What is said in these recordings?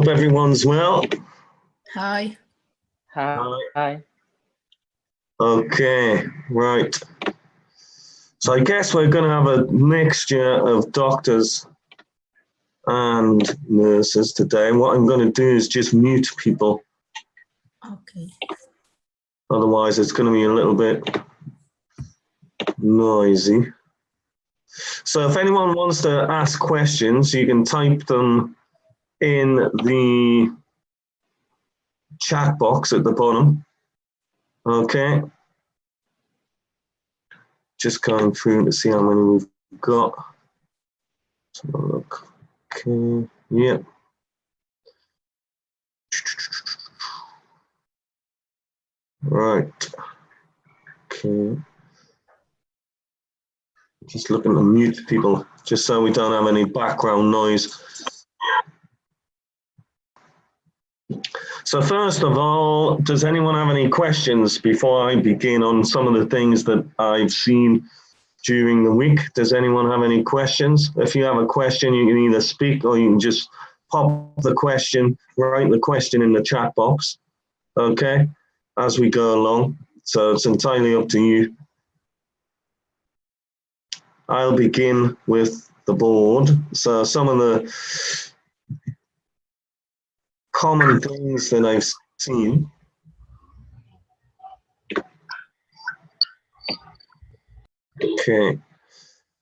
Hope everyone's well. Hi. Hi. Okay, right. So I guess we're going to have a mixture of doctors and nurses today. What I'm going to do is just mute people. Okay. Otherwise, it's going to be a little bit noisy. So if anyone wants to ask questions, you can type them in the chat box at the bottom. Okay. Just going through to see how many we've got. Let's have a look. Okay. Yep. Right. Okay. Just looking to mute people, just so we don't have any background noise. So first of all, does anyone have any questions before I begin on some of the things that I've seen during the week? Does anyone have any questions? If you have a question, you can either speak or you can just pop the question, write the question in the chat box, okay, as we go along. So it's entirely up to you. I'll begin with the board. So some of the common things that I've seen. Okay,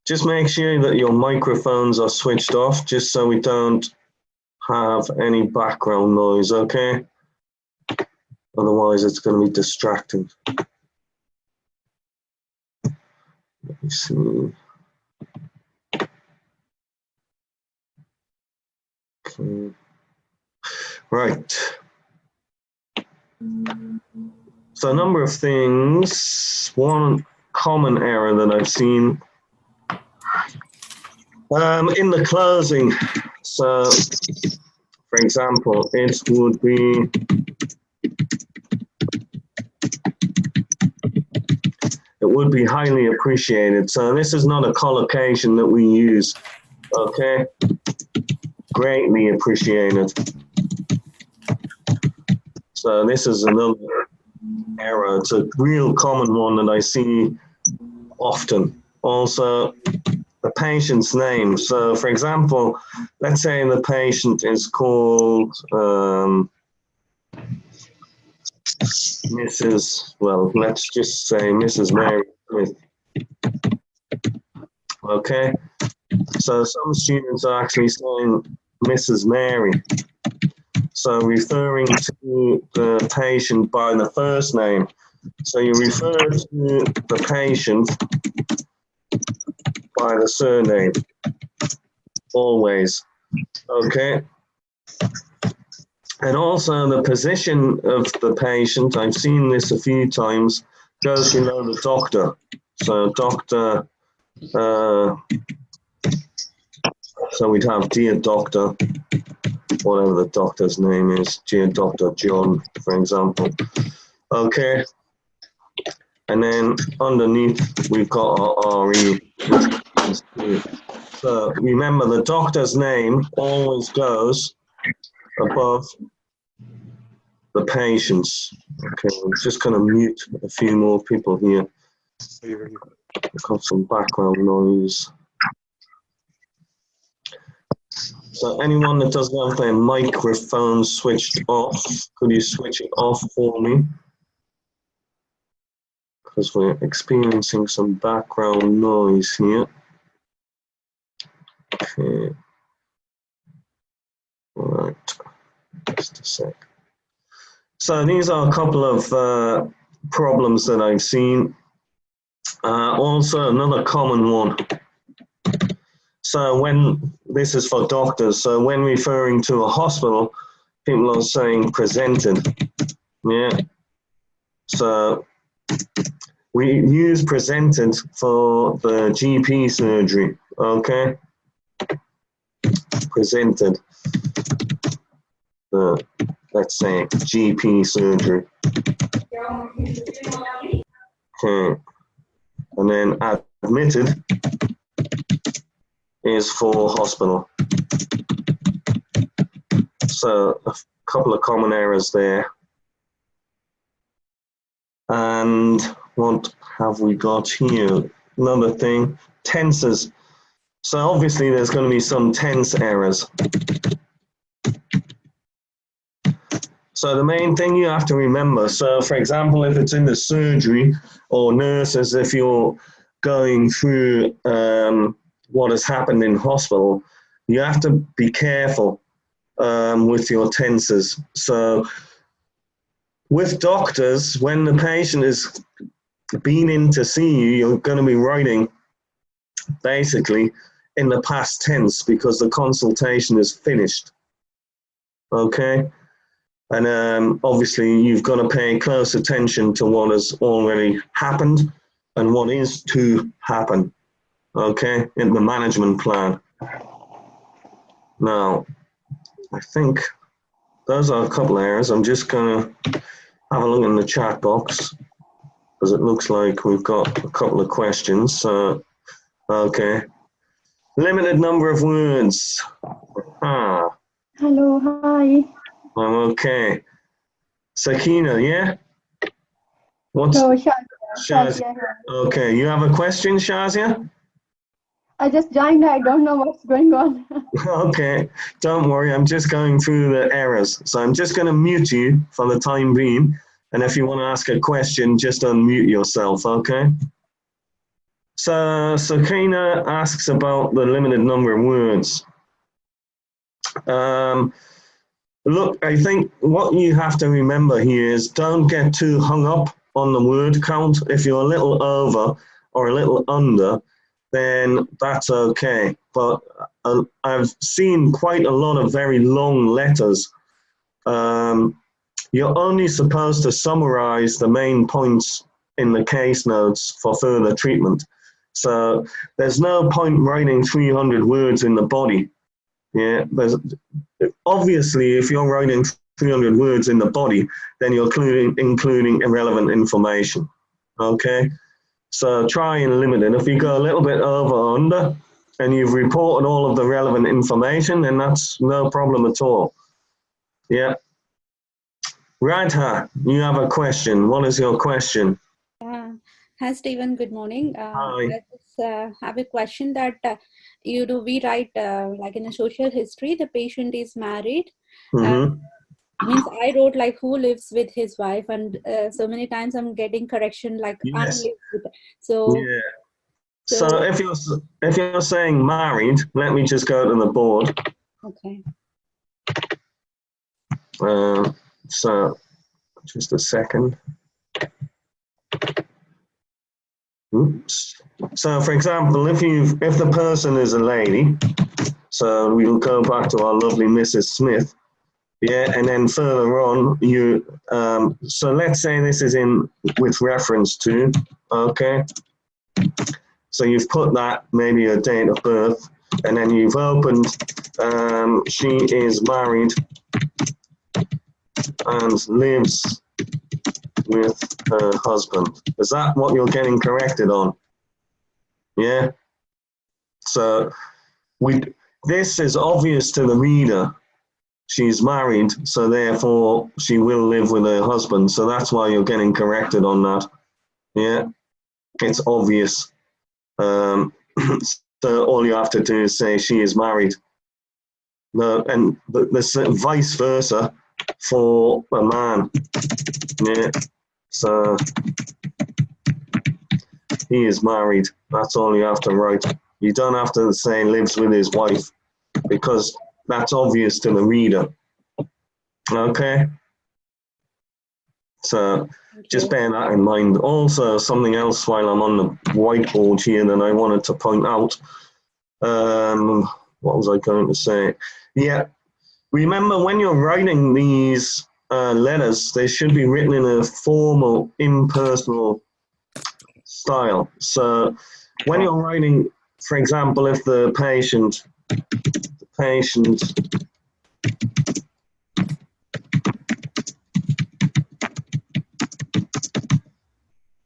just make sure that your microphones are switched off, just so we don't have any background noise, okay? Otherwise it's going to be distracting. Let me see. Okay. Right. So a number of things. One common error that I've seen in the closing. So, for example, it would be highly appreciated. So this is not a collocation that we use. Okay. Greatly appreciated. So this is another error. It's a real common one that I see often. Also, the patient's name. So for example, let's say the patient is called Mrs. Well, let's just say Mrs. Mary Smith. Okay. So some students are actually saying Mrs. Mary. So referring to the patient by the first name. So you refer to the patient by the surname, always, okay? And also the position of the patient, I've seen this a few times, goes below the doctor. So doctor, so we'd have dear doctor, whatever the doctor's name is, dear Dr. John, for example. Okay. And then underneath, we've got our RE. So remember, the doctor's name always goes above the patient's. Okay, I'm just going to mute a few more people here. We've got some background noise. So anyone that doesn't have their microphone switched off, could you switch it off for me? Because we're experiencing some background noise here. Okay. All right. Just a sec. So these are a couple of problems that I've seen. Also, another common one. So when, this is for doctors, so when referring to a hospital, people are saying presented. Yeah. So we use presented for the GP surgery, okay? Presented, let's say GP surgery. Okay, and then admitted is for hospital. So a couple of common errors there. And what have we got here? Another thing, tenses. So obviously there's going to be some tense errors. So the main thing you have to remember, so for example, if it's in the surgery or nurses, if you're going through what has happened in hospital, you have to be careful with your tenses. So with doctors, when the patient is being in to see you, you're going to be writing basically in the past tense because the consultation is finished. Okay? And obviously you've got to pay close attention to what has already happened and what is to happen, okay, in the management plan. Now, I think those are a couple of errors. I'm just going to have a look in the chat box because it looks like we've got a couple of questions. Okay. Limited number of words. Ah. Hello, hi. I'm okay. Sakina, yeah? What's So, Shazia? Shazia here. Okay, you have a question, Shazia? I just joined. I don't know what's going on. Okay, don't worry. I'm just going through the errors. So I'm just going to mute you for the time being. And if you want to ask a question, just unmute yourself, okay? So Sakina asks about the limited number of words. Look, I think what you have to remember here is don't get too hung up on the word count. If you're a little over or a little under, then that's okay. But I've seen quite a lot of very long letters. You're only supposed to summarize the main points in the case notes for further treatment. So there's no point writing 300 words in the body. Yeah, obviously, if you're writing 300 words in the body, then you're including irrelevant information. Okay, so try and limit it. If you go a little bit over or under, and you've reported all of the relevant information, then that's no problem at all. Yeah. Radha, you have a question. What is your question? Hi, Stephen. Good morning. Hi. I just have a question that we write like in a social history, the patient is married. Means I wrote like who lives with his wife, and so many times I'm getting correction like Yes. unlives with. So yeah. So if you're saying married, let me just go to the board. Okay. So just a second. Oops. So for example, if the person is a lady, so we'll go back to our lovely Mrs. Smith. Yeah, and then further on, so let's say this is with reference to, okay. So you've put that, maybe a date of birth, and then you've opened, she is married and lives with her husband. Is that what you're getting corrected on? Yeah? So this is obvious to the reader. She's married, so therefore she will live with her husband. So that's why you're getting corrected on that. Yeah? It's obvious. So all you have to do is say she is married. No, and the vice versa for a man. Yeah. So he is married. That's all you have to write. You don't have to say lives with his wife because that's obvious to the reader. Okay? So just bear that in mind. Also, something else while I'm on the whiteboard here that I wanted to point out. What was I going to say? Yeah, remember when you're writing these letters, they should be written in a formal, impersonal style. So when you're writing, for example, if the patient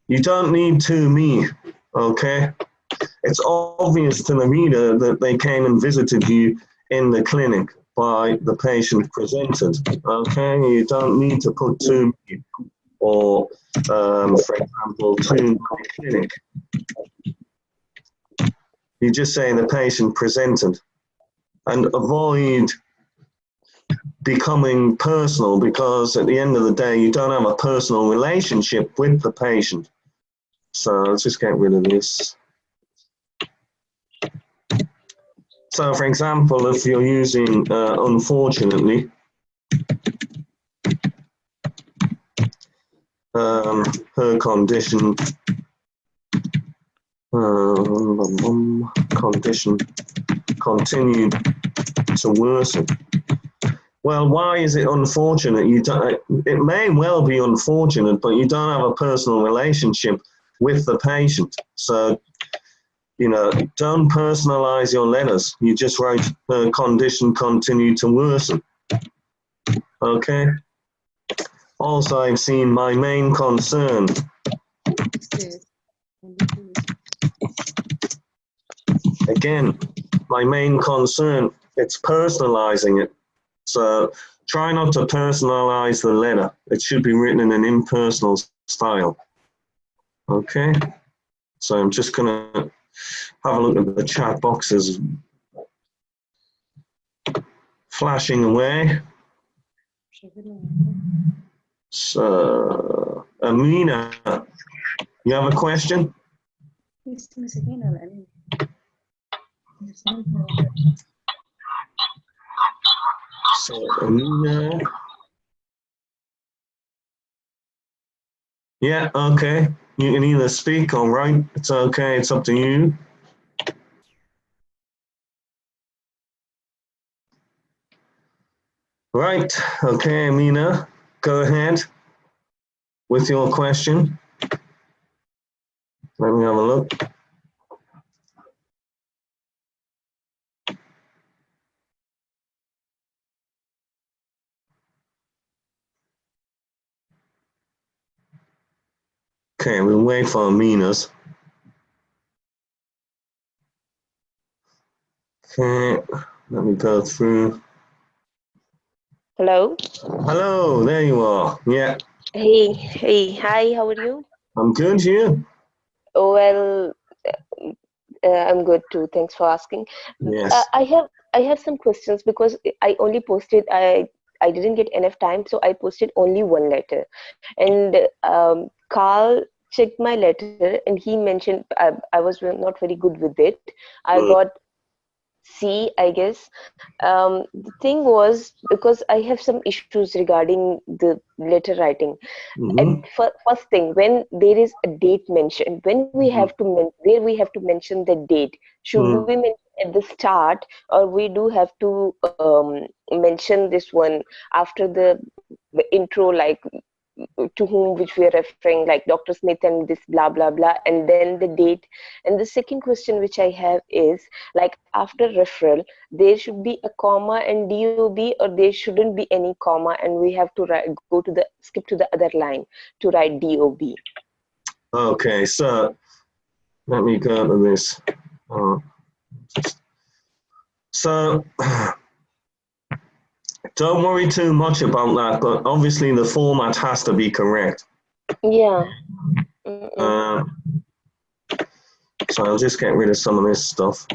you don't need to me, okay? It's obvious to the reader that they came and visited you in the clinic. by the patient presented. Okay, you don't need to put too many, or for example, too many clinic. You just say the patient presented, and avoid becoming personal, because at the end of the day, you don't have a personal relationship with the patient. So let's just get rid of this. So for example, if you're using, unfortunately, her condition, condition continued to worsen. Well, why is it unfortunate? You don't, it may well be unfortunate, but you don't have a personal relationship with the patient. So, you know, don't personalize your letters. You just write her condition continued to worsen. Okay? Also, I've seen my main concern. Again, my main concern, it's personalizing it. So try not to personalize the letter. It should be written in an impersonal style. Okay? So I'm just going to have a look at the chat boxes. Flashing away. So, Amina, you have a question? So, Amina. Yeah, okay. You can either speak or write. It's okay. It's up to you. Right. Okay, Amina, go ahead with your question. Let me have a look. Okay, we'll wait for Amina's. Okay, let me go through. Hello. Hello, there you are. Yeah. Hey, hi, how are you? I'm good, you? Oh, well, I'm good too. Thanks for asking. Yes. I have some questions because I only posted, I didn't get enough time, so I posted only one letter. And Carl checked my letter and he mentioned I was not very good with it. I got C, I guess. The thing was because I have some issues regarding the letter writing. And first thing, when there is a date mentioned, when we have to where we have to mention the date, should we mention at the start, or we do have to mention this one after the intro, like to whom which we are referring, like Dr. Smith and this blah blah blah, and then the date. And the second question which I have is, like, after referral there should be a comma and DOB, or there shouldn't be any comma and we have to write, skip to the other line to write DOB? Okay, so let me go to this. So don't worry too much about that, but obviously the format has to be correct. Yeah. So I'll just get rid of some of this stuff.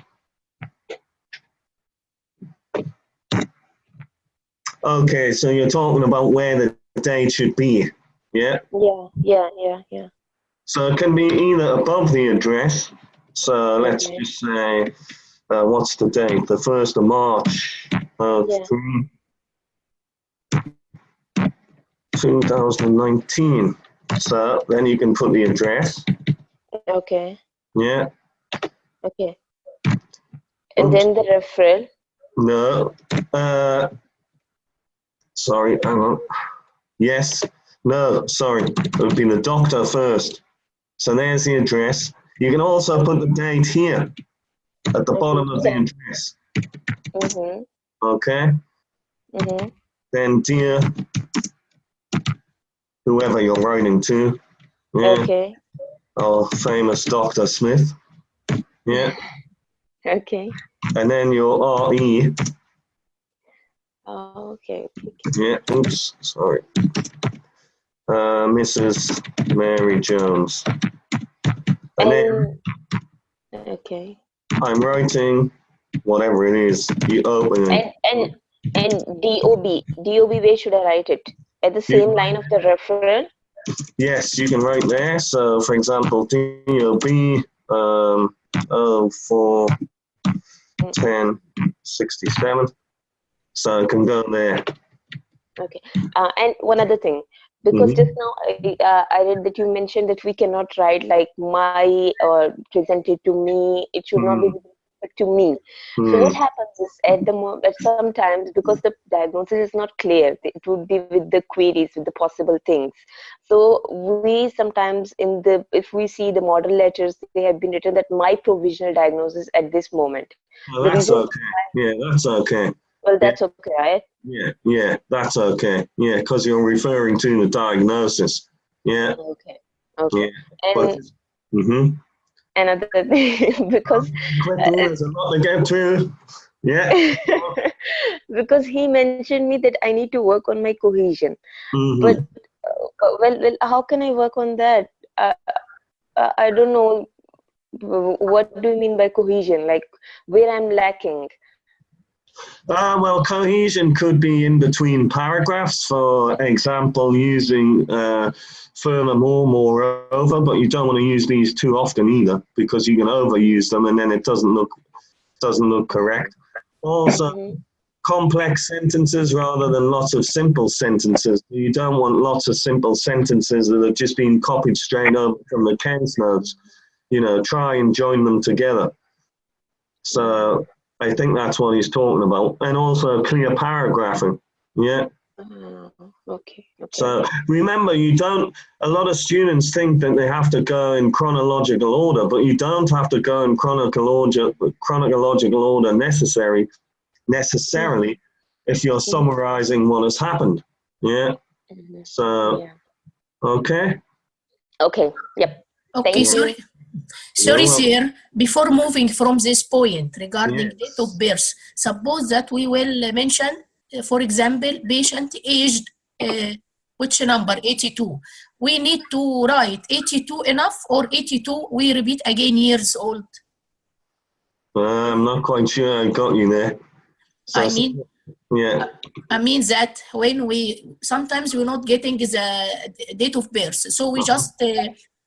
Okay, so you're talking about where the date should be, yeah? Yeah. So it can be either above the address. So let's just say, what's the date? The 1st of March of 2019. So then you can put the address. Okay. Yeah. Okay. And then the referral? No. Sorry, hang on. Yes. No, sorry. It would be the doctor first. So there's the address. You can also put the date here at the bottom of the address. Okay. Then dear whoever you're writing to. Yeah. Okay. Or famous Dr. Smith. Yeah. Okay. And then your RE. Okay. Yeah, oops, sorry. Mrs. Mary Jones. And then okay. I'm writing whatever it is, you open it. And DOB, where should I write it? At the same line of the referral? Yes, you can write there. So, for example, DOB 041067. So it can go there. Okay. And one other thing, because just now I read that you mentioned that we cannot write like my or presented to me. It should not be with respect to me. So what happens is at the moment, sometimes because the diagnosis is not clear, it would be with the queries, with the possible things. So we sometimes if we see the model letters, they have been written that my provisional diagnosis at this moment. Oh, that's okay. Yeah, that's okay. Well, that's okay, right? Yeah, that's okay. Yeah, because you're referring to the diagnosis. Yeah. Okay. Yeah. And another thing, because there's a lot to get through. Yeah. because he mentioned me that I need to work on my cohesion. But well, how can I work on that? I don't know. What do you mean by cohesion? Like where I'm lacking? Well, cohesion could be in between paragraphs, for example, using furthermore, moreover, but you don't want to use these too often either, because you can overuse them and then it doesn't look correct. Also, complex sentences rather than lots of simple sentences. You don't want lots of simple sentences that have just been copied straight over from the case notes. You know, try and join them together. So I think that's what he's talking about. And also clear paragraphing. Yeah. Okay. So remember, a lot of students think that they have to go in chronological order, but you don't have to go in chronological order necessarily if you're summarizing what has happened. Yeah. So, okay. Okay. Yep. Okay, sorry, sir. Before moving from this point regarding date of birth, suppose that we will mention, for example, patient aged, which number, 82. We need to write 82 enough, or 82, we repeat again years old? I'm not quite sure I got you there. So, I mean that when sometimes we're not getting the date of birth, so we just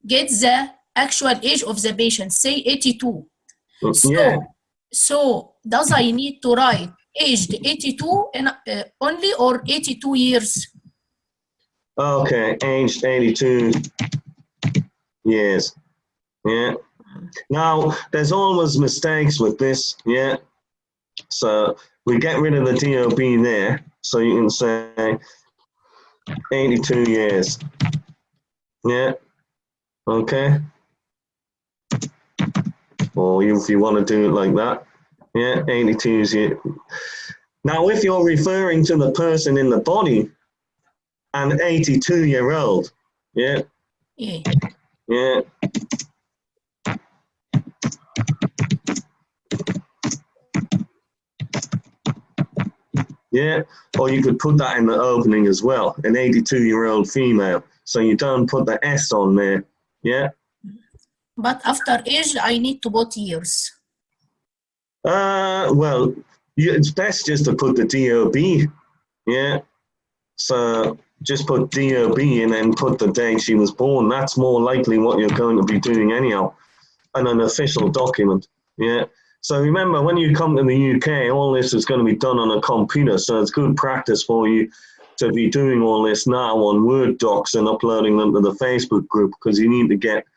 get the actual age of the patient, say 82. So does I need to write aged 82 only, or 82 years? Okay, aged 82 years. Yeah. Now, there's always mistakes with this. Yeah. So we get rid of the DOB there. So you can say 82 years. Yeah. Okay. Or if you want to do it like that. Yeah, 82 years. Now, if you're referring to the person in the body, an 82-year-old. Yeah. Yeah. Yeah, or you could put that in the opening as well, an 82-year-old female. So you don't put the S on there. Yeah. But after age, I need to put years. Well, it's best just to put the DOB. Yeah. So just put DOB and then put the date she was born. That's more likely what you're going to be doing anyhow, and an official document. Yeah. So remember, when you come to the UK, all this is going to be done on a computer. So it's good practice for you to be doing all this now on Word docs and uploading them to the Facebook group, because you need to get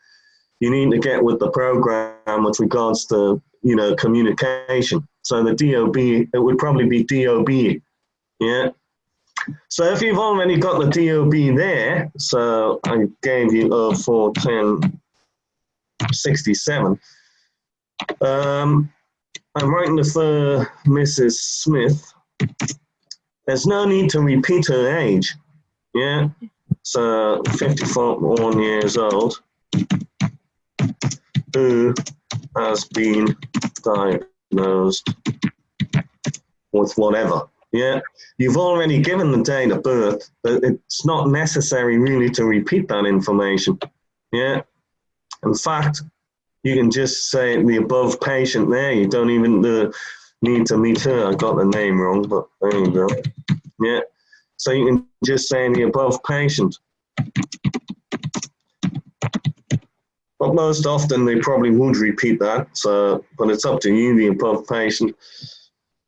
with the program with regards to, communication. So the DOB, it would probably be DOB. Yeah. So if you've already got the DOB there, so I gave you 041067. I'm writing for Mrs. Smith. There's no need to repeat her age. Yeah. So 51 years old, who has been diagnosed with whatever. Yeah, you've already given the date of birth. It's not necessary really to repeat that information. Yeah, in fact, you can just say the above patient there. You don't even need to meet her. I got the name wrong, but there you go. Yeah, so you can just say the above patient. But most often they probably would repeat that. So, but it's up to you, the above patient.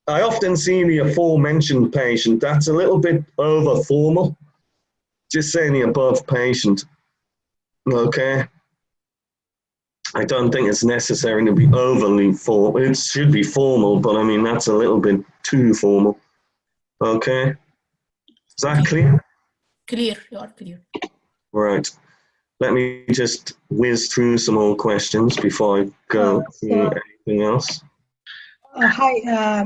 I often see the aforementioned patient. That's a little bit over formal. Just saying the above patient. Okay. I don't think it's necessary to be overly formal. It should be formal, but I mean, that's a little bit too formal. Okay. Is that clear? Clear, you are clear. Right. Let me just whiz through some more questions before I go through anything else. Hi.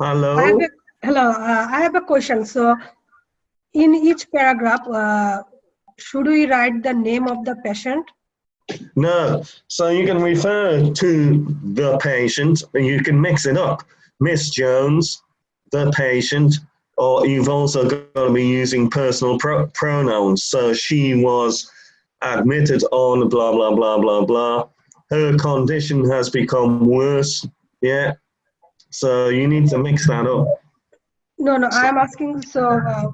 Hello. Hello. I have a question. So, in each paragraph, should we write the name of the patient? No. So you can refer to the patient, and you can mix it up. Miss Jones, the patient, or you've also got to be using personal pronouns. So she was admitted on blah, blah, blah, blah, blah. Her condition has become worse. Yeah. So you need to mix that up. No, I'm asking for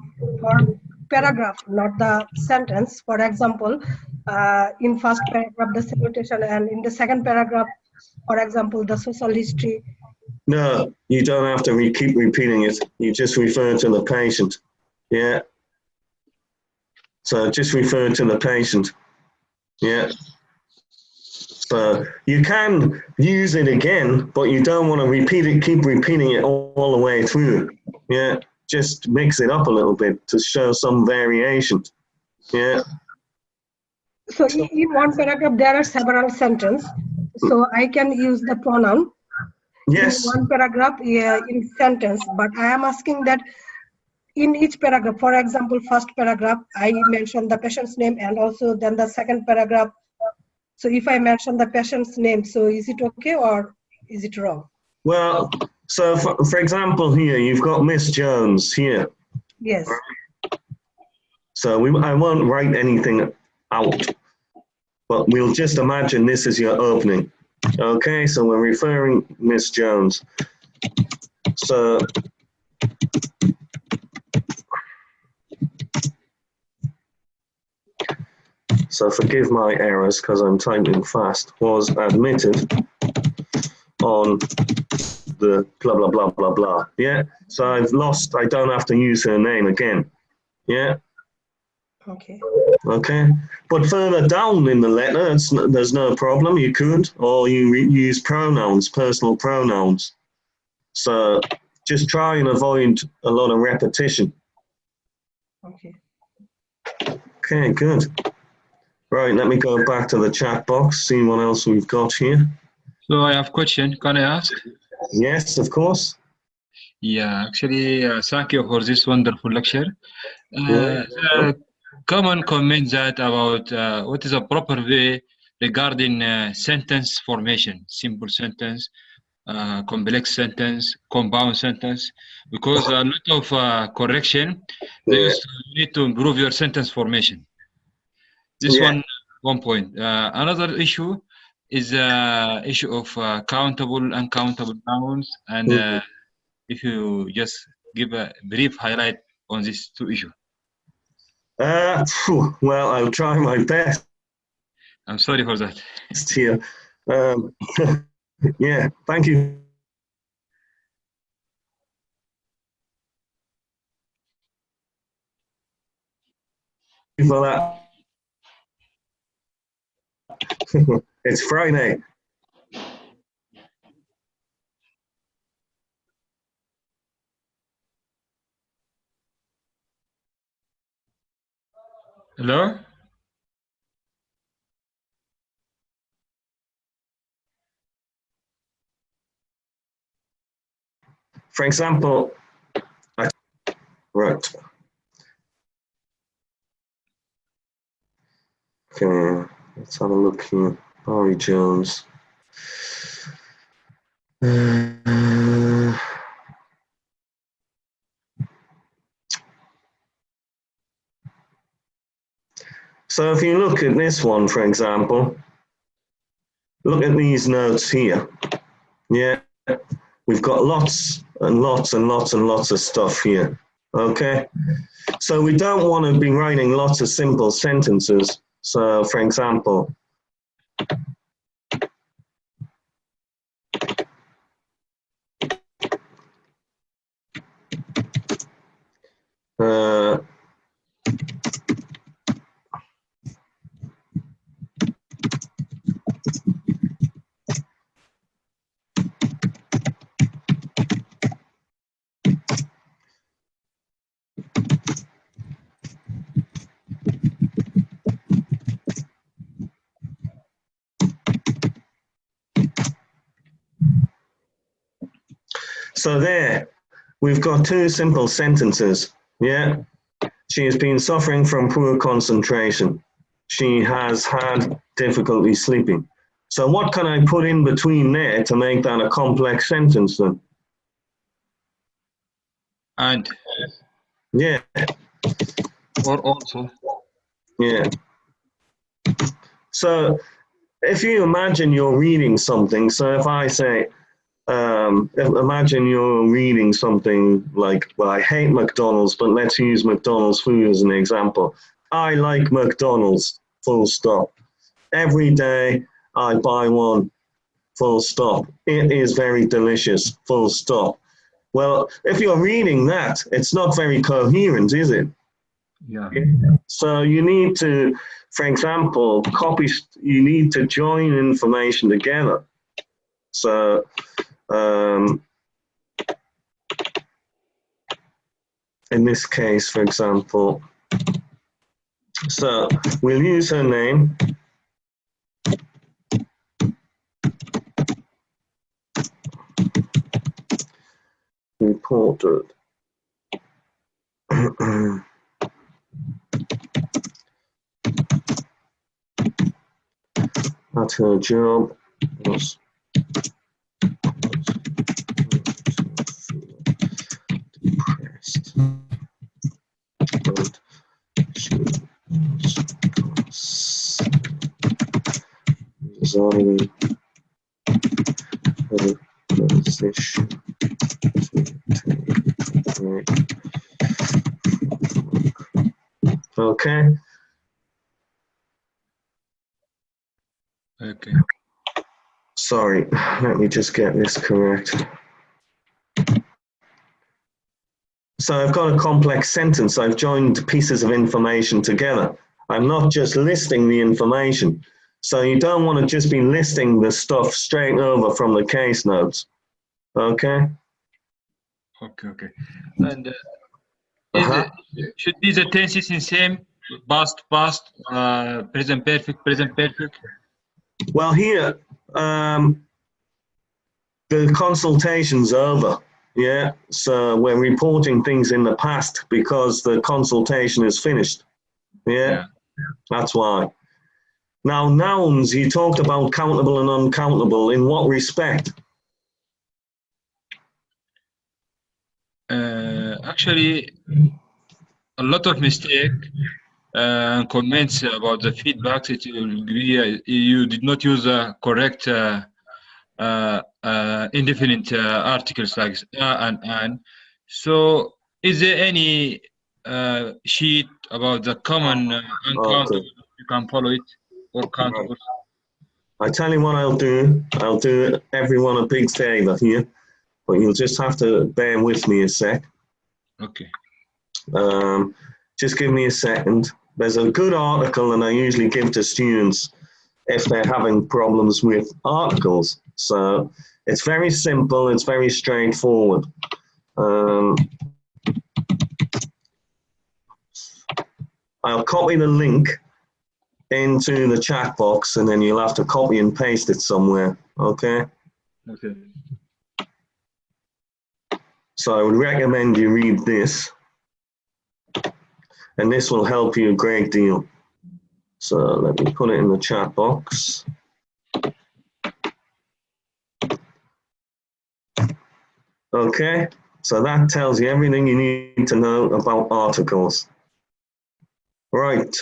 paragraph, not the sentence. For example, in first paragraph, the salutation, and in the second paragraph, for example, the social history. No, you don't have to keep repeating it. You just refer to the patient. Yeah. So just refer to the patient. Yeah. So you can use it again, but you don't want to keep repeating it all the way through. Yeah. Just mix it up a little bit to show some variation. Yeah. So in one paragraph, there are several sentences. So I can use the pronoun. Yes. In one paragraph, in sentence, but I am asking that in each paragraph, for example, first paragraph, I mention the patient's name, and also then the second paragraph. So if I mention the patient's name, so is it okay or is it wrong? Well, so for example, here you've got Miss Jones here. Yes. So I won't write anything out, but we'll just imagine this is your opening. Okay, so we're referring Miss Jones. So forgive my errors because I'm typing fast. Was admitted on the blah, blah, blah, blah, blah. Yeah, so I don't have to use her name again. Yeah. Okay. Okay, but further down in the letter, there's no problem. You could, or you use pronouns, personal pronouns. So just try and avoid a lot of repetition. Okay. Okay, good. Right, let me go back to the chat box, see what else we've got here. So I have a question. Can I ask? Yes, of course. Yeah, actually, thank you for this wonderful lecture. Common comment that about what is a proper way regarding sentence formation, simple sentence, complex sentence, compound sentence, because a lot of correction, they used to need to improve your sentence formation. This one point. Another issue is issue of countable, uncountable nouns, and if you just give a brief highlight on these two issues. Well, I'll try my best. I'm sorry for that. Here. Yeah, thank you. For that. It's Friday. Hello? For example, right. Okay, let's have a look here. Barry Jones. So if you look at this one, for example, look at these notes here. Yeah, we've got lots and lots and lots and lots of stuff here. Okay, so we don't want to be writing lots of simple sentences. So for example, so there, we've got two simple sentences. Yeah, she has been suffering from poor concentration. She has had difficulty sleeping. So what can I put in between there to make that a complex sentence then? And. Yeah. Or also. Yeah. So if you imagine you're reading something, so if I say, imagine you're reading something like, well, I hate McDonald's, but let's use McDonald's food as an example. I like McDonald's, full stop. Every day I buy one, full stop. It is very delicious, full stop. Well, if you're reading that, it's not very coherent, is it? Yeah. So you need to, for example, you need to join information together. So, in this case, for example, so we'll use her name. Reported. At her job was depressed, but she was resigning her position to take a break. Okay. Okay. Sorry, let me just get this correct. So I've got a complex sentence. I've joined pieces of information together. I'm not just listing the information. So you don't want to just be listing the stuff straight over from the case notes. Okay? Okay, okay. And should be the tenses in same? Past, present perfect, present perfect? Well, here, the consultation's over. Yeah, so we're reporting things in the past because the consultation is finished. Yeah, that's why. Now, nouns, you talked about countable and uncountable. In what respect? Actually, a lot of mistake comments about the feedbacks. It will be you did not use a correct indefinite articles like and. So, is there any sheet about the common uncountable? Okay. You can follow it or countable. I tell you what I'll do. I'll do everyone a big favor here, but you'll just have to bear with me a sec. Okay. Just give me a second. There's a good article that I usually give to students if they're having problems with articles. So it's very simple, it's very straightforward. I'll copy the link into the chat box and then you'll have to copy and paste it somewhere, okay? Okay. So I would recommend you read this, and this will help you a great deal. So let me put it in the chat box. Okay, so that tells you everything you need to know about articles. Right,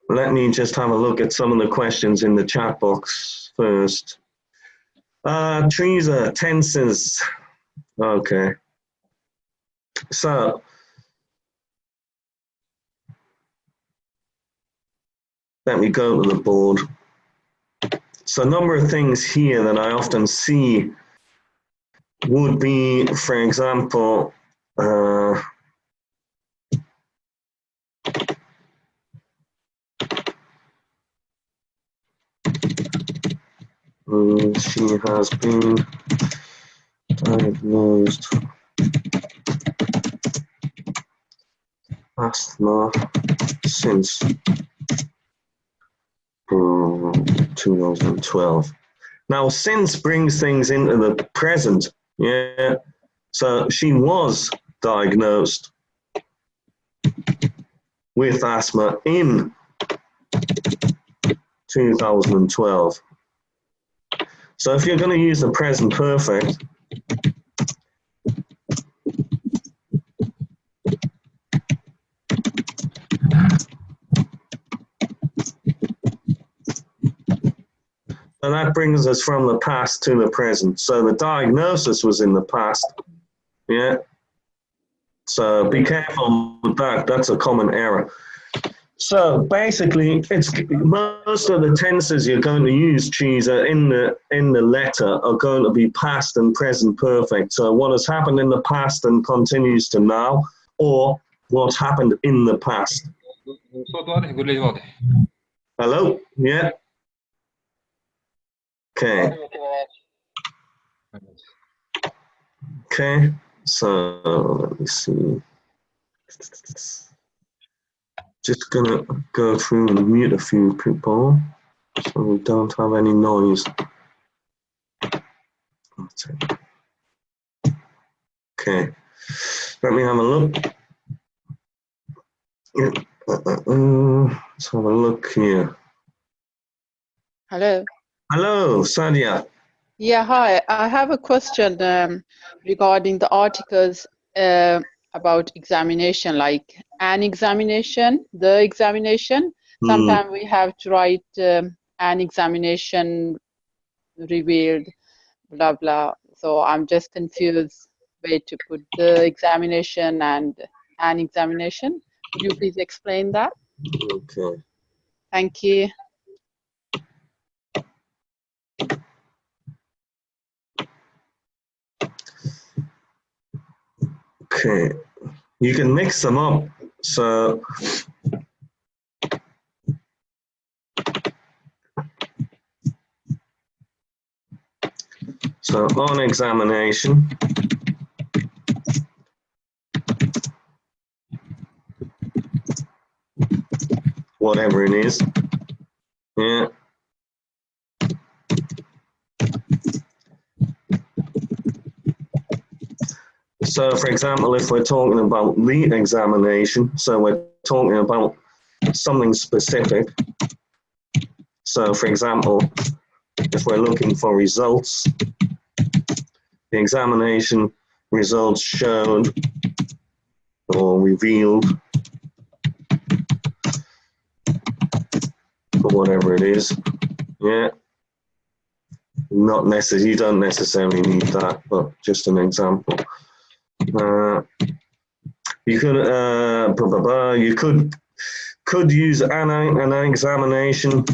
let me just have a look at some of the questions in the chat box first. Teresa, tenses. Okay. So, let me go to the board. So, a number of things here that I often see would be, for example, she has been diagnosed asthma since 2012. Now, since brings things into the present, yeah. So she was diagnosed with asthma in 2012. So if you're going to use the present perfect, and that brings us from the past to the present. So the diagnosis was in the past, yeah. So be careful with that. That's a common error. So basically, it's most of the tenses you're going to use, Teresa, in the letter are going to be past and present perfect. So what has happened in the past and continues to now, or what's happened in the past. Hello? Yeah. Okay. Okay. So let me see. Just gonna go through and mute a few people so we don't have any noise. Okay, let me have a look. Yeah. Let's have a look here. Hello. Hello, Sadia. Yeah, hi. I have a question regarding the articles about examination, like an examination, the examination. Sometimes we have to write an examination revealed, blah, blah. So I'm just confused where to put the examination and an examination. Could you please explain that? Okay. Thank you. Okay, you can mix them up. So on examination, whatever it is, yeah. So, for example, if we're talking about the examination, so we're talking about something specific. So, for example, if we're looking for results, the examination results showed or revealed, or whatever it is, yeah. Not necessarily, you don't necessarily need that, but just an example. You could use an examination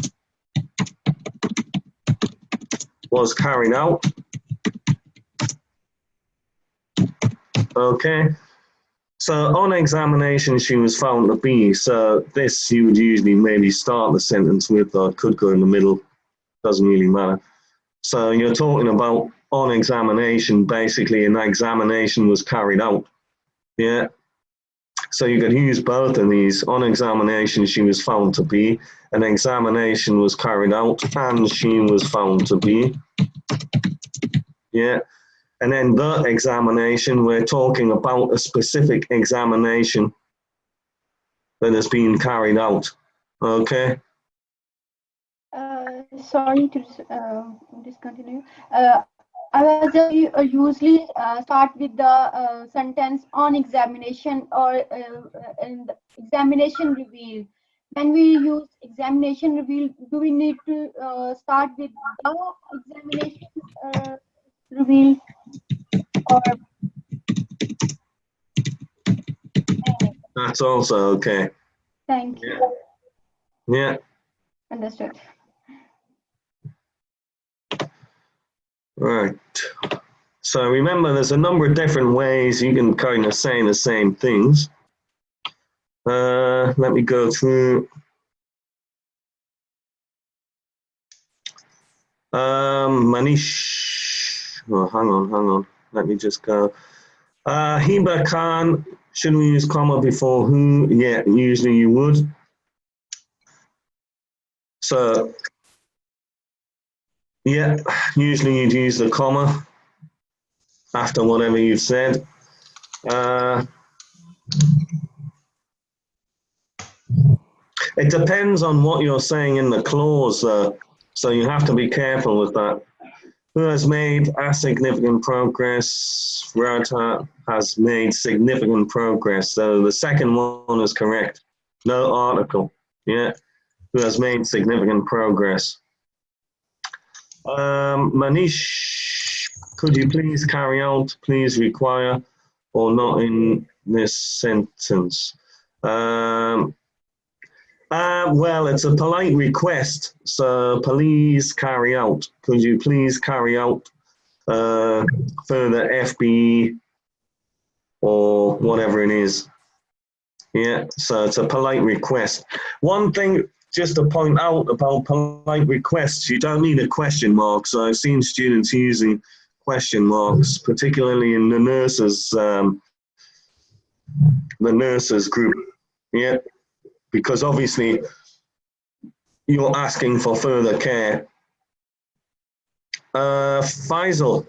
was carried out. Okay. So on examination, she was found to be. So this you would usually maybe start the sentence with, or it could go in the middle. Doesn't really matter. So you're talking about on examination, basically an examination was carried out. Yeah. So you could use both of these. On examination, she was found to be. An examination was carried out and she was found to be. Yeah. And then the examination, we're talking about a specific examination that has been carried out. Okay. Sorry to discontinue. I was usually start with the sentence on examination or in the examination revealed. Can we use examination reveal? Do we need to start with the examination reveal or? That's also okay. Thank you. Yeah. Understood. Right. So remember, there's a number of different ways you can kind of say the same things. Let me go through. Manish. Oh, hang on. Let me just go. Hiba Khan. Should we use comma before who? Yeah, usually you would. So, yeah, usually you'd use the comma after whatever you've said. It depends on what you're saying in the clause, so you have to be careful with that. Who has made a significant progress? Rata has made significant progress. So the second one is correct. No article. Yeah. Who has made significant progress? Manish, could you please carry out, please require, or not in this sentence? Well, it's a polite request, so please carry out. Could you please carry out further FB or whatever it is? Yeah, so it's a polite request. One thing just to point out about polite requests, you don't need a question mark. So I've seen students using question marks, particularly in the nurses group. Yeah. Because obviously you're asking for further care. Faisal.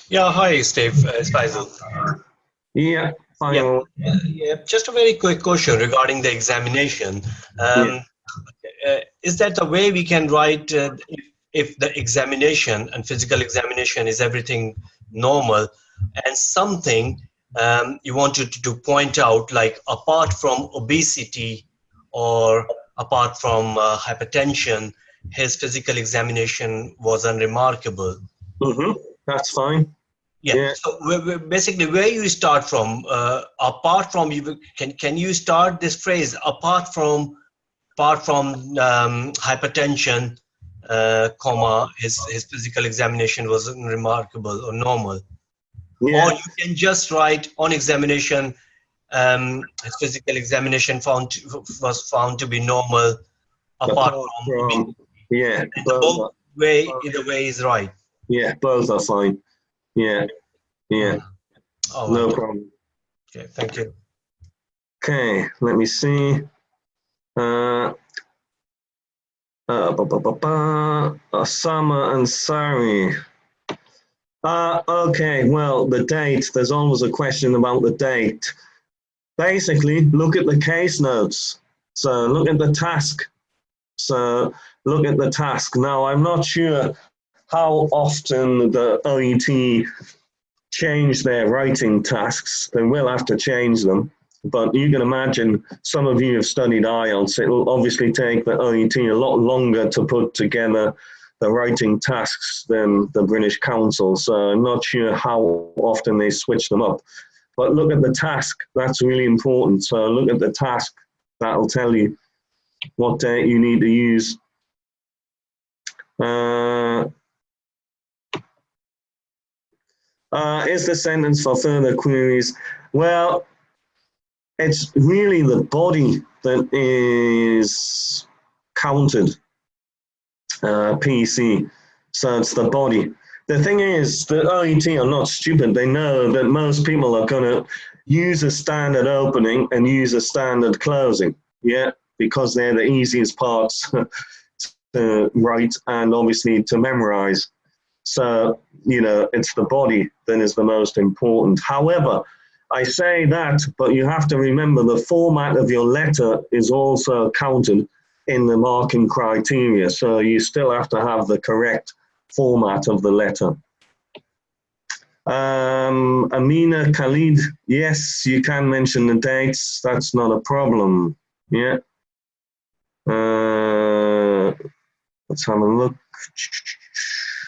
Yeah, hi, Steve. It's Faisal. Yeah, Faisal. Yeah, just a very quick question regarding the examination. Is that the way we can write if the examination and physical examination is everything normal and something you wanted to point out, like apart from obesity or apart from hypertension, his physical examination was unremarkable. That's fine. Yeah. So basically, where you start from? Apart from, can you start this phrase apart from hypertension, comma, his physical examination was unremarkable or normal? Yeah. Or you can just write on examination, his physical examination was found to be normal, apart from yeah. Either way is right. Yeah, both are fine. Yeah. Yeah. No problem. Okay, thank you. Okay, let me see. Osama Ansari. Okay, well, the date, there's always a question about the date. Basically, look at the case notes. So look at the task. Now, I'm not sure how often the OET change their writing tasks. They will have to change them. But you can imagine some of you have studied IELTS. It will obviously take the OET a lot longer to put together the writing tasks than the British Council. So I'm not sure how often they switch them up. But look at the task. That's really important. So look at the task. That'll tell you what date you need to use. Is the sentence for further queries? Well, it's really the body that is counted, PC. So it's the body. The thing is, the OET are not stupid. They know that most people are going to use a standard opening and use a standard closing, yeah, because they're the easiest parts to write and obviously to memorize. So, you know, it's the body that is the most important. However, I say that, but you have to remember the format of your letter is also counted in the marking criteria. So you still have to have the correct format of the letter. Amina Khalid, yes, you can mention the dates. That's not a problem. Yeah, Let's have a look.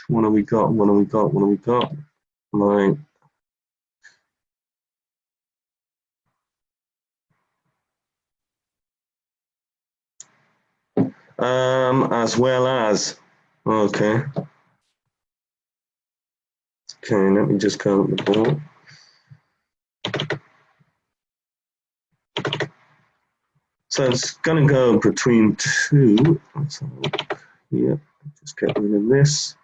What have we got? What have we got? What have we got? Right. As well as, okay. Okay, let me just count the board. So it's going to go between two. Let's have a look. Yeah, just get rid of this.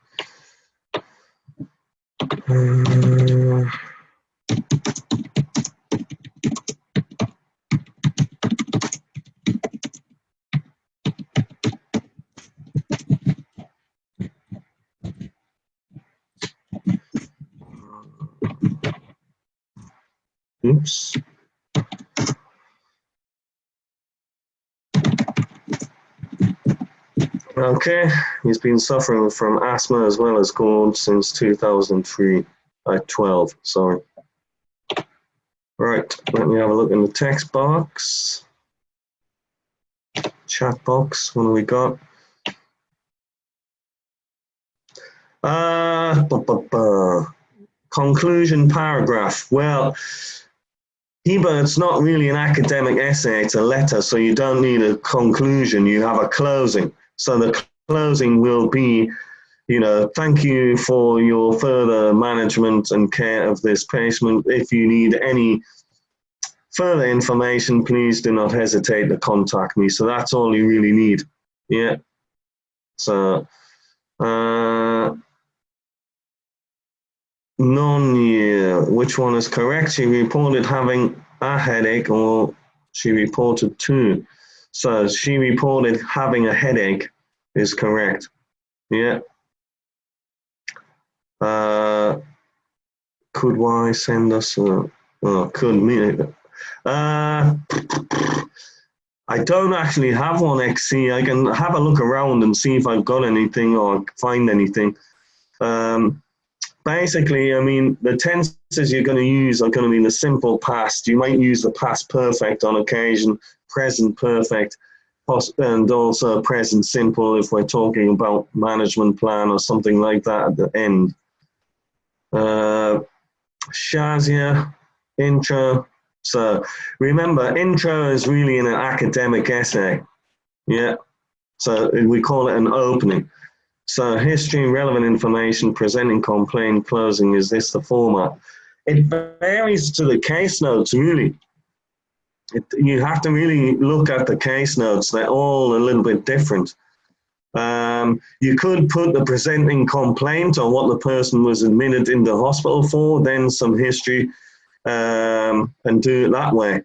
Oops. Okay, he's been suffering from asthma as well as GORD since 2003, 12, sorry. Right, let me have a look in the text box. Chat box, what have we got? Conclusion paragraph. Well, it's not really an academic essay, it's a letter, so you don't need a conclusion, you have a closing. So the closing will be, you know, thank you for your further management and care of this patient. If you need any further information, please do not hesitate to contact me. So that's all you really need. Yeah. So, which one is correct? She reported having a headache, or she reported two. So she reported having a headache is correct. Yeah. Could Y send us a, could me? I don't actually have one XC. I can have a look around and see if I've got anything or find anything. Basically, I mean, the tenses you're going to use are going to be the simple past. You might use the past perfect on occasion, present perfect, and also present simple if we're talking about management plan or something like that at the end. Shazia, intro. So remember, intro is really an academic essay. Yeah. So we call it an opening. So history, relevant information, presenting, complaint, closing, is this the format? It varies to the case notes, really. You have to really look at the case notes. They're all a little bit different. You could put the presenting complaint or what the person was admitted in the hospital for, then some history, and do it that way.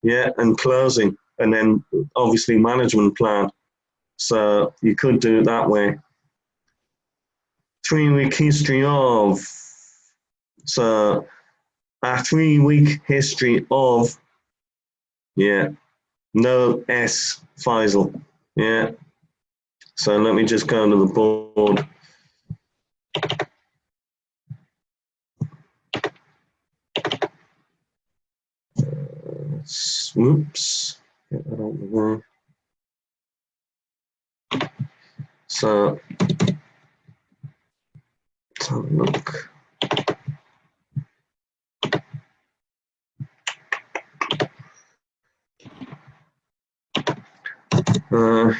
Yeah, and closing, and then obviously management plan. So you could do it that way. 3-week history of, so a 3-week history of, yeah, no S, Faisal, yeah. So let me just go to the board. Oops, get that out of the way. So, let's have a look.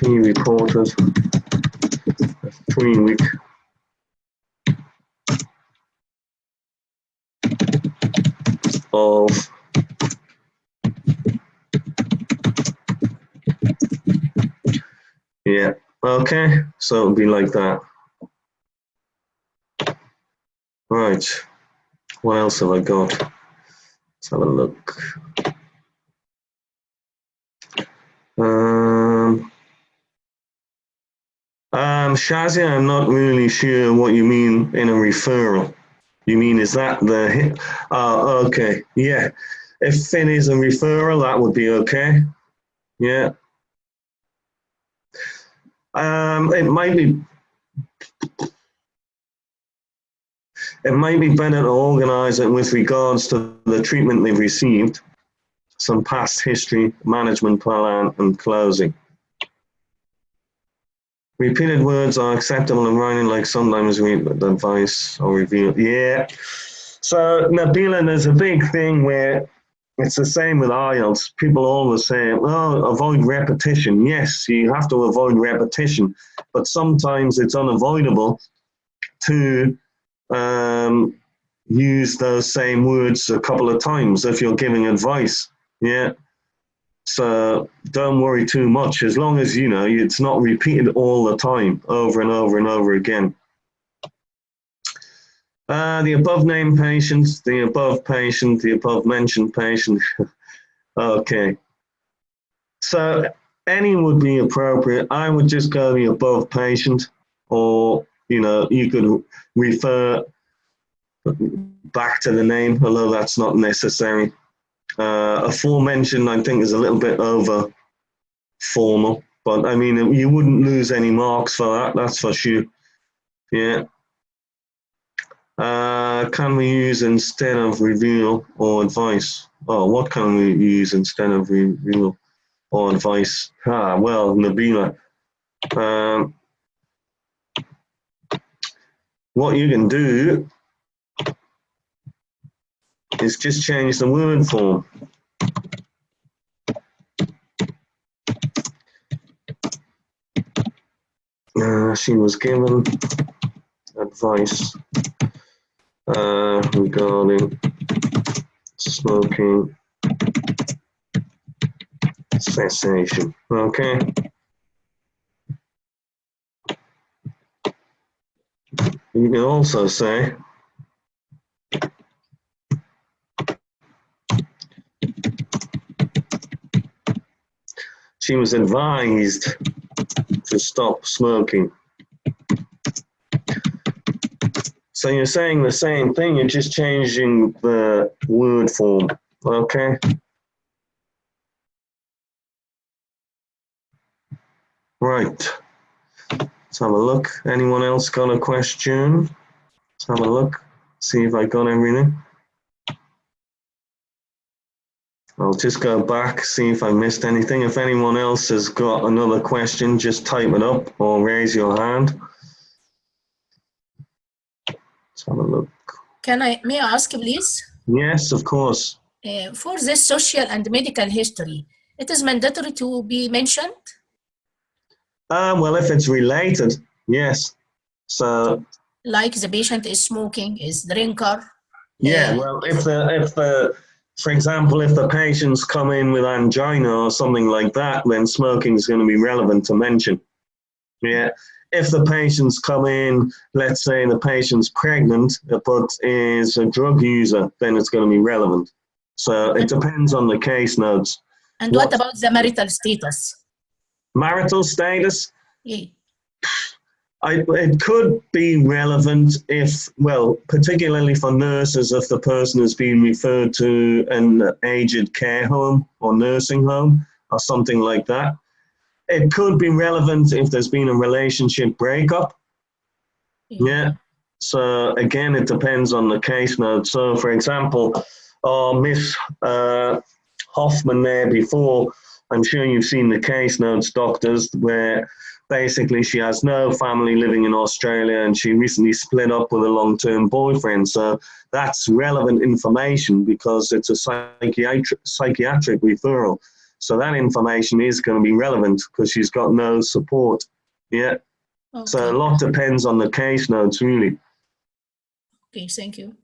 He reported a 3-week of yeah, okay, so it'll be like that. Right, what else have I got? Let's have a look. Shazia, I'm not really sure what you mean in a referral. You mean, is that the hit? Okay, yeah. If it is a referral, that would be okay. Yeah. It might be better to organize it with regards to the treatment they've received, some past history, management plan, and closing. Repeated words are acceptable in writing, like sometimes we advice or reveal. Yeah. So Nabila, there's a big thing where it's the same with IELTS. People always say, "Oh, avoid repetition." Yes, you have to avoid repetition, but sometimes it's unavoidable to use those same words a couple of times if you're giving advice. Yeah. So don't worry too much, as long as you know it's not repeated all the time, over and over and over again. The above named patient, the above patient, the above mentioned patient. Okay. So any would be appropriate. I would just go the above patient, or you could refer back to the name, although that's not necessary. Aforementioned, I think, is a little bit over formal, but I mean, you wouldn't lose any marks for that, that's for sure. Yeah. Can we use instead of reveal or advice? Oh, what can we use instead of reveal or advice? Well, Nabila, what you can do is just change the word form. She was given advice regarding smoking cessation. Okay. You can also say she was advised to stop smoking. So you're saying the same thing, you're just changing the word form, okay? Right, let's have a look. Anyone else got a question? Let's have a look, see if I got everything. I'll just go back, see if I missed anything. If anyone else has got another question, just type it up or raise your hand. Let's have a look. May I ask, please? Yes, of course. For this social and medical history, it is mandatory to be mentioned? Well, if it's related, yes. So, like the patient is smoking, is drinker. Yeah, well, if for example, if the patients come in with angina or something like that, then smoking is going to be relevant to mention. Yeah. If the patients come in, let's say the patient's pregnant, but is a drug user, then it's going to be relevant. So it depends on the case notes. And what about the marital status? Marital status? Yeah. It could be relevant if, well, particularly for nurses, if the person has been referred to an aged care home or nursing home or something like that. It could be relevant if there's been a relationship breakup. Yeah. So again, it depends on the case note. So for example, Miss Hoffman there before, I'm sure you've seen the case notes, doctors, where basically she has no family living in Australia and she recently split up with a long-term boyfriend. So that's relevant information because it's a psychiatric referral. So that information is going to be relevant because she's got no support. Yeah. Okay. So a lot depends on the case notes, really. Okay, thank you.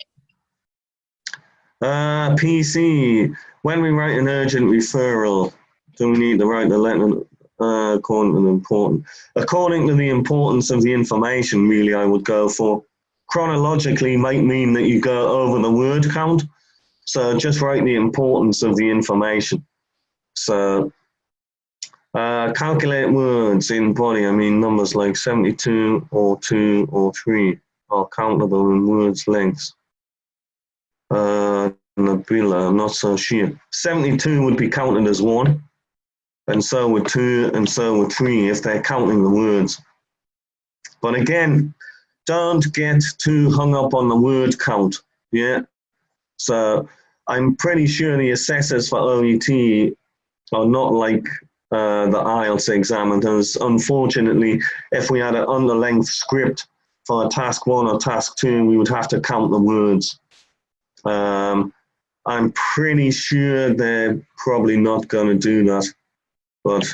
PC, when we write an urgent referral, do we need to write the letter according to the importance? According to the importance of the information, really, I would go for. Chronologically might mean that you go over the word count. So just write the importance of the information. So calculate words in body. I mean, numbers like 72 or 2 or 3 are countable in words lengths. Nabila, I'm not so sure. 72 would be counted as 1, and so would 2, and so would 3 if they're counting the words. But again, don't get too hung up on the word count. Yeah. So I'm pretty sure the assessors for OET are not like the IELTS examiners. Unfortunately, if we had an under-length script for task 1 or task 2, we would have to count the words. I'm pretty sure they're probably not going to do that. But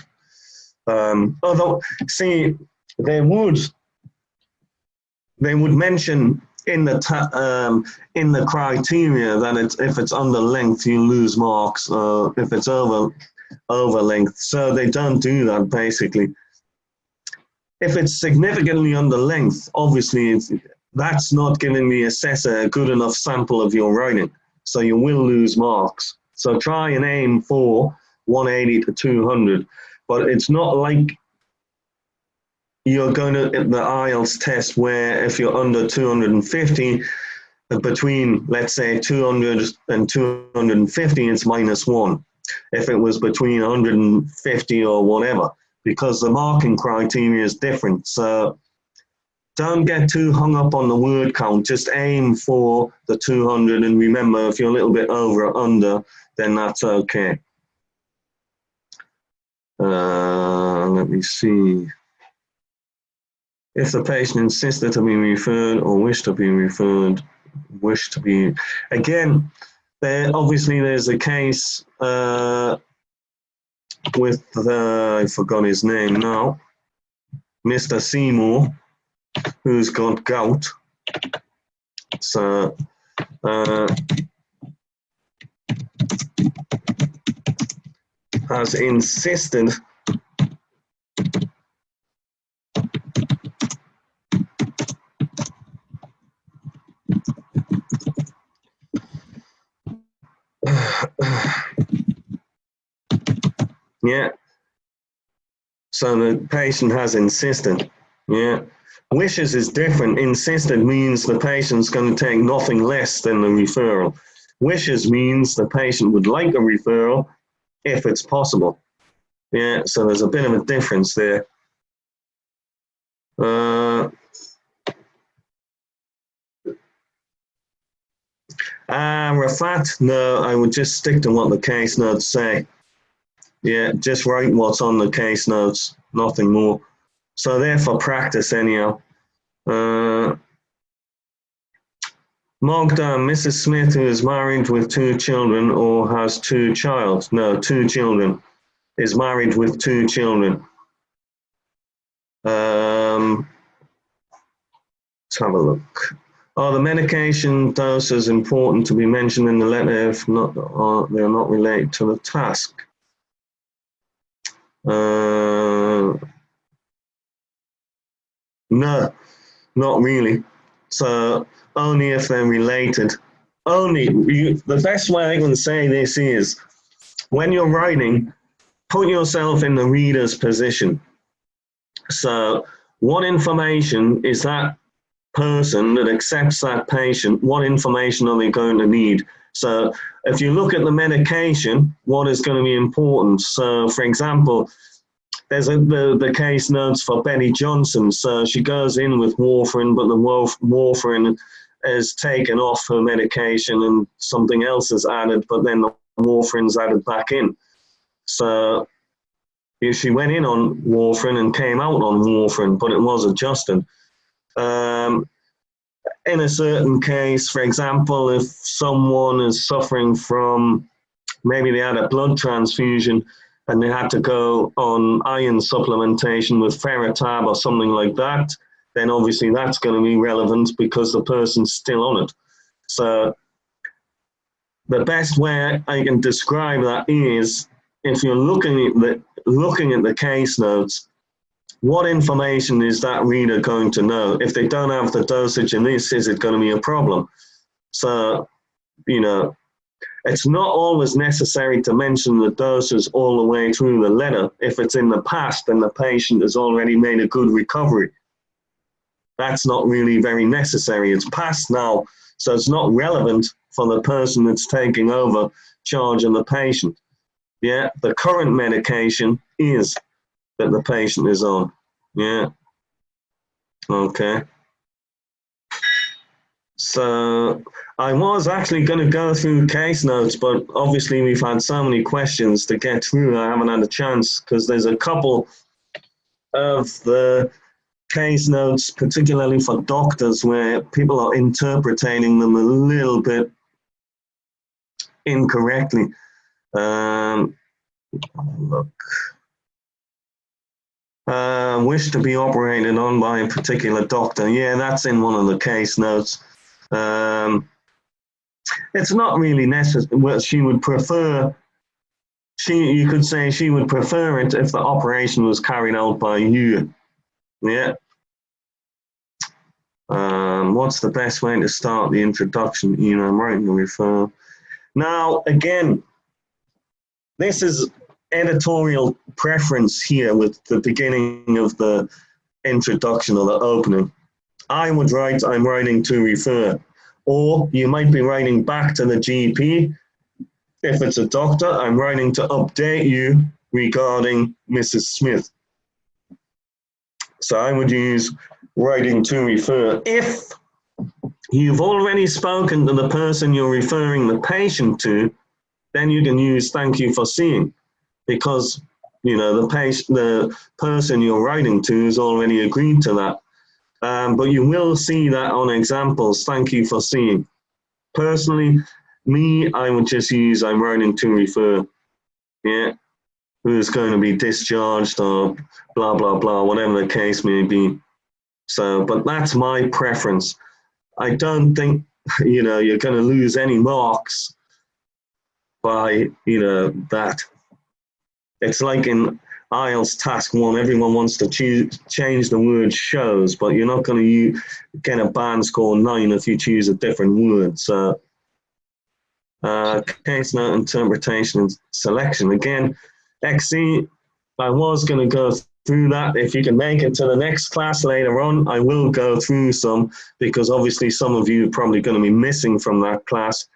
although, see, they would mention in the criteria that if it's under length, you lose marks. If it's over length, so they don't do that basically. If it's significantly under length, obviously that's not giving the assessor a good enough sample of your writing, so you will lose marks. So try and aim for 180 to 200, but it's not like you're going to the IELTS test where if you're under 250, between let's say 200 and 250, it's -1. If it was between 150 or whatever, because the marking criteria is different. So don't get too hung up on the word count. Just aim for the 200, and remember, if you're a little bit over or under, then that's okay. Let me see. If the patient insisted to be referred or wished to be referred, again, obviously there's a case with, I forgot his name now, Mr. Seymour, who's got gout. So, has insisted yeah, so the patient has insisted. Yeah, wishes is different. Insisted means the patient's going to take nothing less than the referral. Wishes means the patient would like a referral if it's possible. Yeah, so there's a bit of a difference there. Rafat, no, I would just stick to what the case notes say. Yeah, just write what's on the case notes, nothing more. So they're for practice anyhow. Magda, Mrs. Smith, who is married with 2 children or has 2 children. No, 2 children. Is married with 2 children. Let's have a look. Are the medication doses important to be mentioned in the letter if not, they are not related to the task? No, not really. So only if they're related. The best way I can say this is, when you're writing, put yourself in the reader's position. So what information is that person that accepts that patient, what information are they going to need? So if you look at the medication, what is going to be important? So for example, there's the case notes for Betty Johnson. So she goes in with warfarin, but the warfarin is taken off her medication and something else is added, but then the warfarin's added back in. So if she went in on warfarin and came out on warfarin, but it was adjusted. In a certain case, for example, if someone is suffering from, maybe they had a blood transfusion and they had to go on iron supplementation with Ferritab or something like that, then obviously that's going to be relevant because the person's still on it. So the best way I can describe that is, if you're looking at the case notes, what information is that reader going to know? If they don't have the dosage in this, is it going to be a problem? So, you know, it's not always necessary to mention the doses all the way through the letter. If it's in the past and the patient has already made a good recovery, that's not really very necessary. It's past now, so it's not relevant for the person that's taking over charge of the patient. Yeah, the current medication is that the patient is on. Yeah. Okay. So I was actually going to go through case notes, but obviously we've had so many questions to get through, I haven't had a chance, because there's a couple of the case notes, particularly for doctors, where people are interpreting them a little bit incorrectly. Look. Wish to be operated on by a particular doctor. Yeah, that's in one of the case notes. It's not really necessary. Well, she would prefer, you could say she would prefer it if the operation was carried out by you. Yeah. What's the best way to start the introduction? You know, I'm writing the referral. Now, again, this is editorial preference here with the beginning of the introduction or the opening. I would write, I'm writing to refer. Or you might be writing back to the GP. If it's a doctor, I'm writing to update you regarding Mrs. Smith. So I would use writing to refer. If you've already spoken to the person you're referring the patient to, then you can use thank you for seeing, because you know the person you're writing to has already agreed to that. But you will see that on examples, thank you for seeing. Personally, I would just use I'm writing to refer. Yeah, who's going to be discharged or blah, blah, blah, whatever the case may be. So, but that's my preference. I don't think, you know, you're going to lose any marks by, you know, that. It's like in IELTS task 1, everyone wants to change the word shows, but you're not going to get a band score 9 if you choose a different word. So, case note interpretation and selection. Again, XC, I was going to go through that. If you can make it to the next class later on, I will go through some, because obviously some of you are probably going to be missing from that class.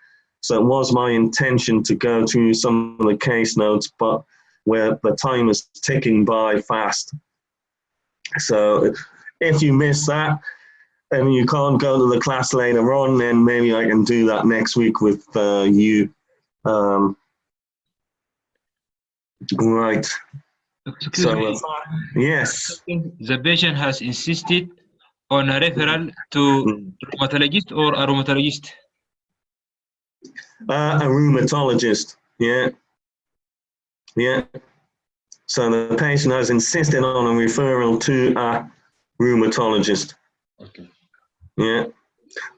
So it was my intention to go through some of the case notes, but where the time is ticking by fast. So if you miss that and you can't go to the class later on, then maybe I can do that next week with you. Right. Excuse me. Yes. The patient has insisted on a referral to rheumatologist or a rheumatologist? A rheumatologist, yeah. Yeah. So the patient has insisted on a referral to a rheumatologist. Okay. Yeah.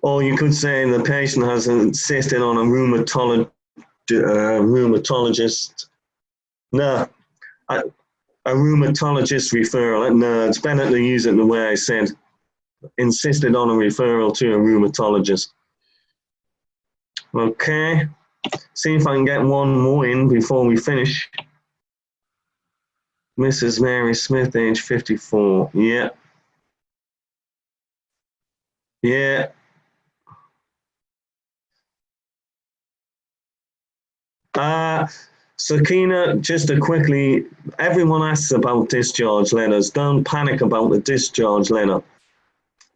Or you could say the patient has insisted on a rheumatologist. No, a rheumatologist referral. No, it's better to use it the way I said. Insisted on a referral to a rheumatologist. Okay. See if I can get one more in before we finish. Mrs. Mary Smith, age 54. Yeah. Yeah. Sakina, just to quickly, everyone asks about discharge letters. Don't panic about the discharge letter.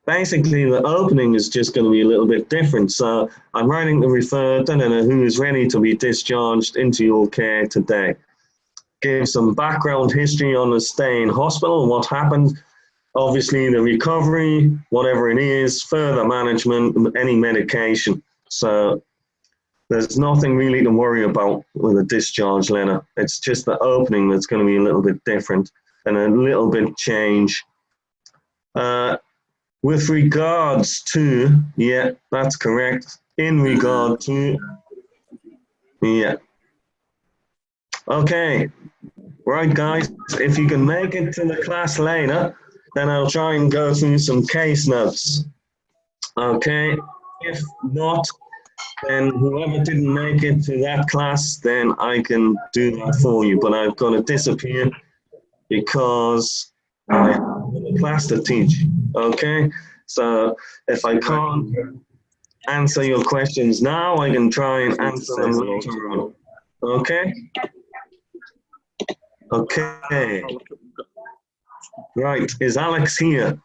Basically, the opening is just going to be a little bit different. So I'm writing to refer, who is ready to be discharged into your care today. Give some background history on the stay in hospital, what happened, obviously the recovery, whatever it is, further management, any medication. So there's nothing really to worry about with a discharge letter. It's just the opening that's going to be a little bit different and a little bit change. With regards to, yeah, that's correct. In regard to, yeah. Okay, right guys, if you can make it to the class later, then I'll try and go through some case notes. Okay, if not, then whoever didn't make it to that class, then I can do that for you. But I've got to disappear because I have a class to teach. Okay, so if I can't answer your questions now, I can try and answer them later on. Okay? Okay. Right, is Alex here?